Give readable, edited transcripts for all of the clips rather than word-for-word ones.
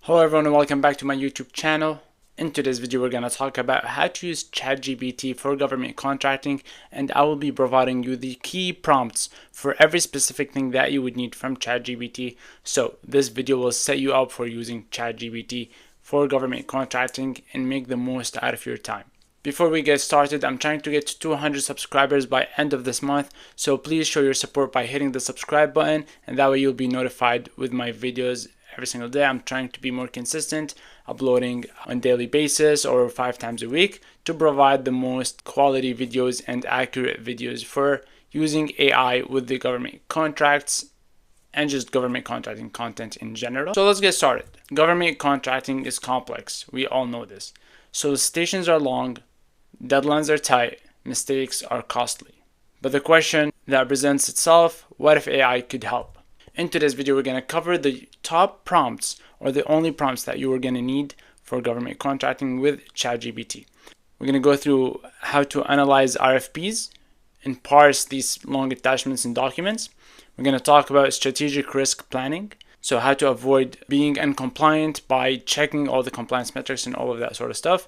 Hello everyone and welcome back to my YouTube channel. In today's video we're going to talk about how to use ChatGPT for government contracting, and I will be providing you the key prompts for every specific thing that you would need from ChatGPT. So this video will set you up for using ChatGPT for government contracting and make the most out of your time. Before we get started, I'm trying to get to 200 subscribers by end of this month, so please show your support by hitting the subscribe button, and that way you'll be notified with my videos every single day. I'm trying to be more consistent, uploading on a daily basis or 5 times a week to provide the most quality videos and accurate videos for using AI with the government contracts and just government contracting content in general. So let's get started. Government contracting is complex. We all know this. Solicitations are long, deadlines are tight, mistakes are costly. But the question that presents itself, what if AI could help? In today's video, we're going to cover the top prompts or the only prompts that you are going to need for government contracting with ChatGPT. We're going to go through how to analyze RFPs and parse these long attachments and documents. We're going to talk about strategic risk planning, so how to avoid being uncompliant by checking all the compliance metrics and all of that sort of stuff,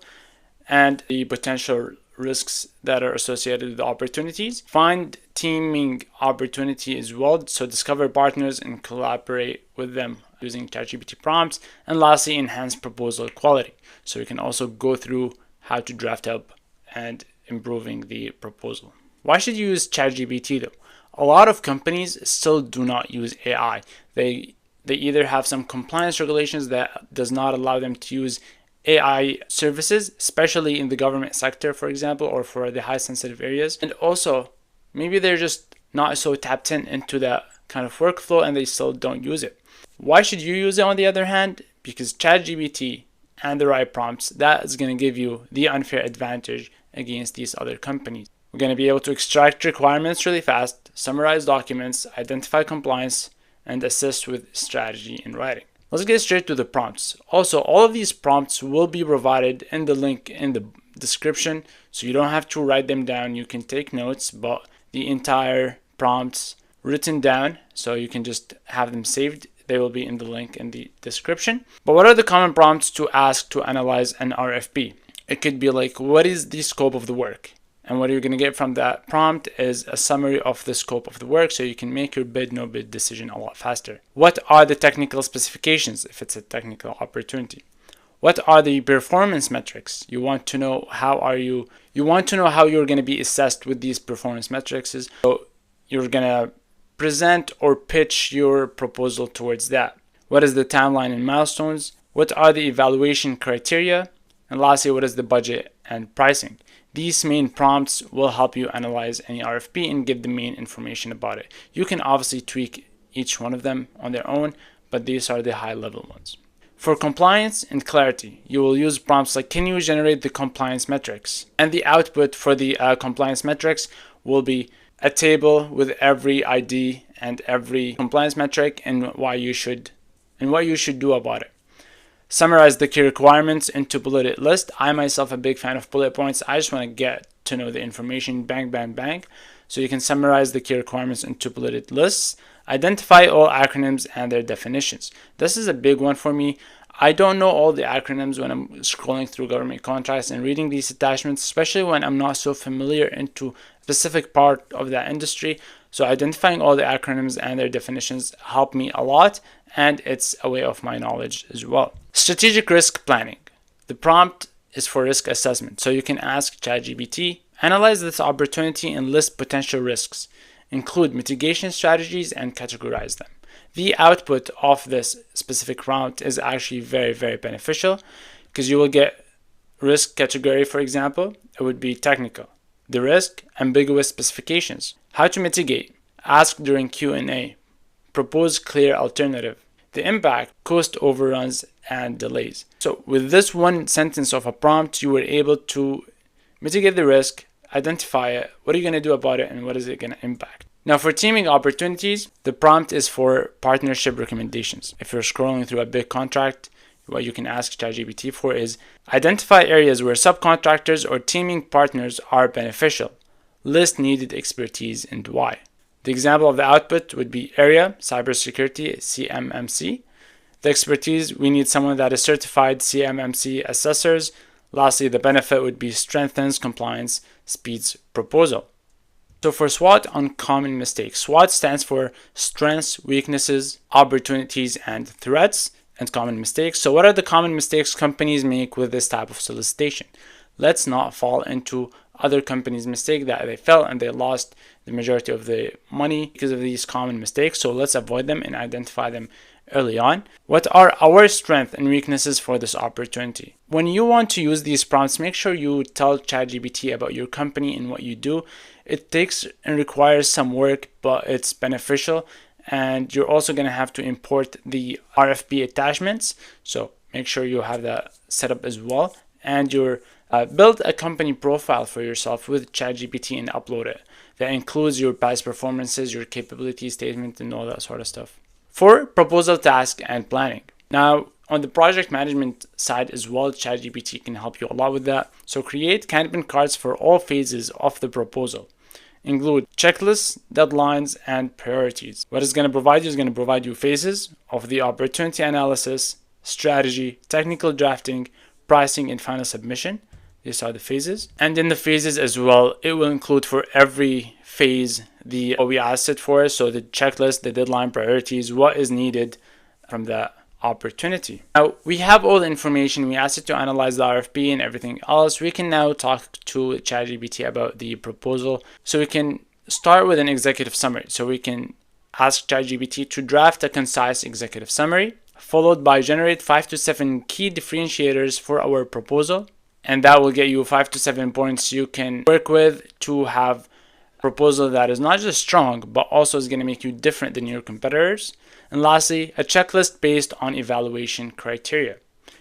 and the potential risks that are associated with the opportunities. Find teaming opportunity as well, so discover partners and collaborate with them using ChatGPT prompts. And lastly, enhance proposal quality, so you can also go through how to draft up and improving the proposal. Why should you use ChatGPT though? A lot of companies still do not use AI. They either have some compliance regulations that does not allow them to use AI services, especially in the government sector, for example, or for the high sensitive areas. And also, maybe they're just not so tapped into that kind of workflow and they still don't use it. Why should you use it on the other hand? Because ChatGPT and the right prompts, that is going to give you the unfair advantage against these other companies. We're going to be able to extract requirements really fast, summarize documents, identify compliance, and assist with strategy in writing. Let's get straight to the prompts. Also, all of these prompts will be provided in the link in the description, so you don't have to write them down. You can take notes, but the entire prompts written down, so you can just have them saved. They will be in the link in the description. But what are the common prompts to ask to analyze an RFP? It could be like, what is the scope of the work? And what you're going to get from that prompt is a summary of the scope of the work, so you can make your bid, no bid decision a lot faster. What are the technical specifications if it's a technical opportunity? What are the performance metrics? You want to know how you're going to be assessed with these performance metrics. So you're going to present or pitch your proposal towards that. What is the timeline and milestones? What are the evaluation criteria? And lastly, what is the budget and pricing? These main prompts will help you analyze any RFP and give the main information about it. You can obviously tweak each one of them on their own, but these are the high level ones. For compliance and clarity, you will use prompts like, can you generate the compliance metrics? And the output for the compliance metrics will be a table with every ID and every compliance metric and what you should do about it. Summarize the key requirements into bulleted list. I myself am a big fan of bullet points. I just want to get to know the information, bang, bang, bang. So you can summarize the key requirements into bulleted lists. Identify all acronyms and their definitions. This is a big one for me. I don't know all the acronyms when I'm scrolling through government contracts and reading these attachments, especially when I'm not so familiar into a specific part of that industry. So identifying all the acronyms and their definitions help me a lot, and it's a way of my knowledge as well. Strategic risk planning. The prompt is for risk assessment. So you can ask ChatGPT, analyze this opportunity and list potential risks, include mitigation strategies and categorize them. The output of this specific prompt is actually very, very beneficial because you will get risk category, for example. It would be technical. The risk, ambiguous specifications. How to mitigate. Ask during Q&A. Propose clear alternative. The impact, cost overruns and delays. So with this one sentence of a prompt, you were able to mitigate the risk, identify it, what are you going to do about it, and what is it going to impact. Now for teaming opportunities, the prompt is for partnership recommendations. If you're scrolling through a big contract, what you can ask ChatGPT for is identify areas where subcontractors or teaming partners are beneficial. List needed expertise and why. The example of the output would be area, cybersecurity, CMMC. The expertise, we need someone that is certified CMMC assessors. Lastly, the benefit would be strengthens compliance, speeds proposal. So for SWOT on common mistakes, SWOT stands for strengths, weaknesses, opportunities, and threats, and common mistakes. So what are the common mistakes companies make with this type of solicitation? Let's not fall into other companies' mistake that they fell and they lost the majority of the money because of these common mistakes. So let's avoid them and identify them early on. What are our strengths and weaknesses for this opportunity? When you want to use these prompts, make sure you tell ChatGPT about your company and what you do. It takes and requires some work, but it's beneficial. And you're also going to have to import the RFP attachments. So make sure you have that set up as well. And you're build a company profile for yourself with ChatGPT and upload it. That includes your past performances, your capability statement, and all that sort of stuff. For proposal task and planning. Now, on the project management side as well, ChatGPT can help you a lot with that. So create Kanban cards for all phases of the proposal. Include checklists, deadlines, and priorities. What it's going to provide you is going to provide you phases of the opportunity analysis, strategy, technical drafting, pricing, and final submission. These are the phases. And in the phases as well, it will include for every phase what we asked it for. So the checklist, the deadline, priorities, what is needed from the opportunity. Now we have all the information. We asked it to analyze the RFP and everything else. We can now talk to ChatGPT about the proposal. So we can start with an executive summary. So we can ask ChatGPT to draft a concise executive summary, followed by generate 5 to 7 key differentiators for our proposal. And that will get you 5 to 7 points you can work with to have a proposal that is not just strong, but also is going to make you different than your competitors. And lastly, a checklist based on evaluation criteria.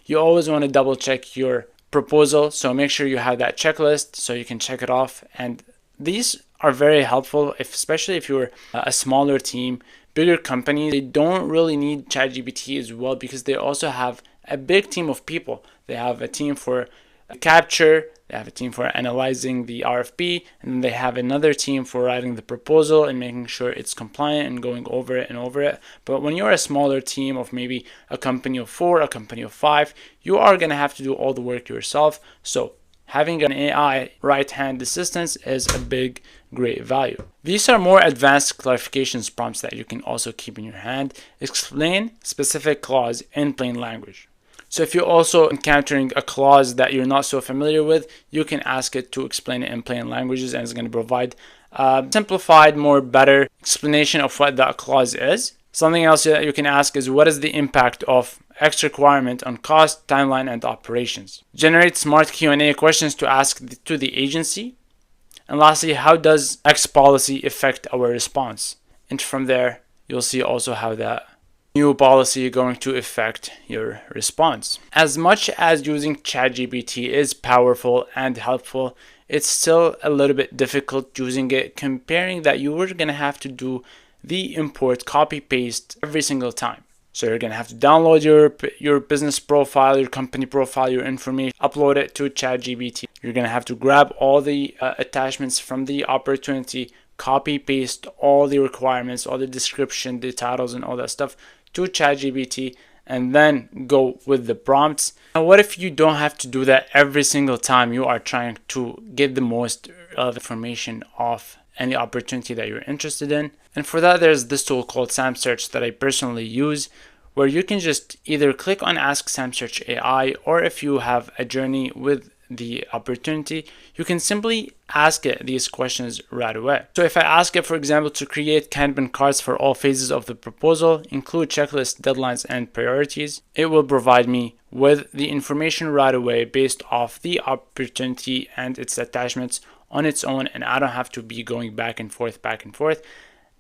You always want to double check your proposal, so make sure you have that checklist so you can check it off. And these are very helpful, especially if you're a smaller team. Bigger companies, they don't really need ChatGPT as well because they also have a big team of people. They have a team for capture, they have a team for analyzing the RFP, and then they have another team for writing the proposal and making sure it's compliant and going over it and over it. But when you're a smaller team of maybe a company of 4, a company of 5, you are going to have to do all the work yourself. So having an AI right-hand assistance is a great value. These are more advanced clarifications prompts that you can also keep in your hand. Explain specific clause in plain language. So if you're also encountering a clause that you're not so familiar with, you can ask it to explain it in plain languages, and it's going to provide a simplified, better explanation of what that clause is. Something else that you can ask is, what is the impact of X requirement on cost, timeline, and operations? Generate smart Q&A questions to ask to the agency. And lastly, how does X policy affect our response? And from there, you'll see also how that new policy is going to affect your response. As much as using ChatGPT is powerful and helpful, it's still a little bit difficult using it, comparing that you were going to have to do the import copy paste every single time. So you're going to have to download your business profile, your company profile, your information, upload it to ChatGPT. You're going to have to grab all the attachments from the opportunity, copy paste all the requirements, all the description, the titles, and all that stuff to ChatGPT, and then go with the prompts. Now, what if you don't have to do that every single time you are trying to get the most information off any opportunity that you're interested in? And for that, there's this tool called SAM Search that I personally use, where you can just either click on Ask SAM Search AI, or if you have a journey with the opportunity, you can simply ask it these questions right away. So if I ask it, for example, to create Kanban cards for all phases of the proposal, include checklists, deadlines, and priorities, it will provide me with the information right away based off the opportunity and its attachments on its own, and I don't have to be going back and forth.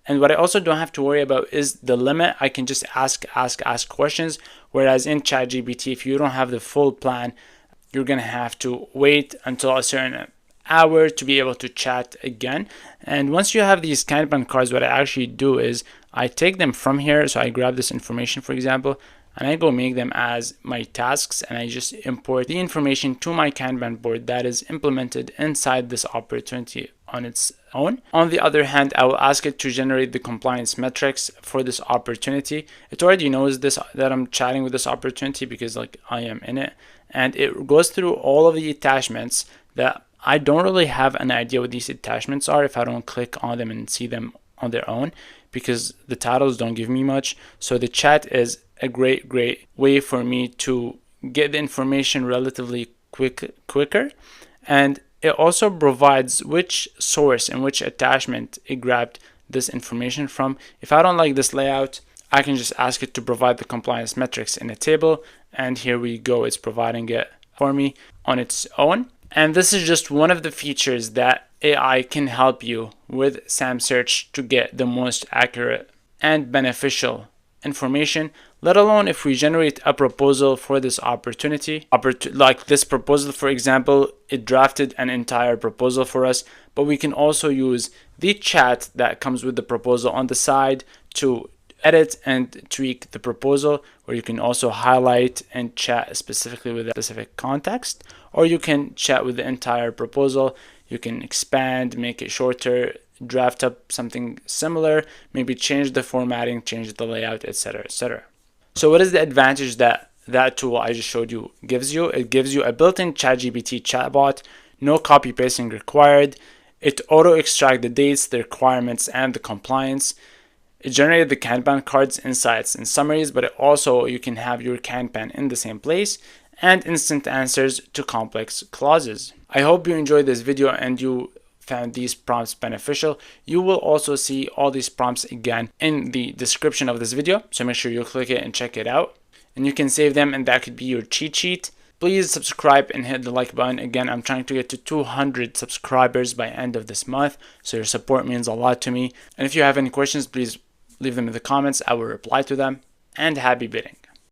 And what I also don't have to worry about is the limit. I can just ask questions, whereas in ChatGPT, if you don't have the full plan, you're going to have to wait until a certain hour to be able to chat again. And once you have these Kanban cards, what I actually do is I take them from here. So I grab this information, for example, and I go make them as my tasks, and I just import the information to my Kanban board that is implemented inside this opportunity on its own. On the other hand, I will ask it to generate the compliance metrics for this opportunity. It already knows this, that I'm chatting with this opportunity, because like I am in it, and it goes through all of the attachments that I don't really have an idea what these attachments are if I don't click on them and see them on their own, because the titles don't give me much. So the chat is a great way for me to get the information relatively quicker, and it also provides which source and which attachment it grabbed this information from. If I don't like this layout, I can just ask it to provide the compliance metrics in a table, and here we go, it's providing it for me on its own. And this is just one of the features that AI can help you with SAM search to get the most accurate and beneficial information, let alone if we generate a proposal for this opportunity. Like this proposal, for example, it drafted an entire proposal for us, but we can also use the chat that comes with the proposal on the side to edit and tweak the proposal, or you can also highlight and chat specifically with a specific context, or you can chat with the entire proposal. You can expand, make it shorter, draft up something similar, maybe change the formatting, change the layout, etc., etc. So what is the advantage that tool I just showed you gives you? It gives you a built-in ChatGPT chatbot, no copy pasting required. It auto extract the dates, the requirements, and the compliance. It generated the Kanban cards, insights, and summaries, but it also you can have your Kanban in the same place, and instant answers to complex clauses. I hope you enjoyed this video and you found these prompts beneficial. You will also see all these prompts again in the description of this video, so make sure you click it and check it out. And you can save them, and that could be your cheat sheet. Please subscribe and hit the like button. Again, I'm trying to get to 200 subscribers by end of this month, so your support means a lot to me. And if you have any questions, please leave them in the comments. I will reply to them. And happy bidding.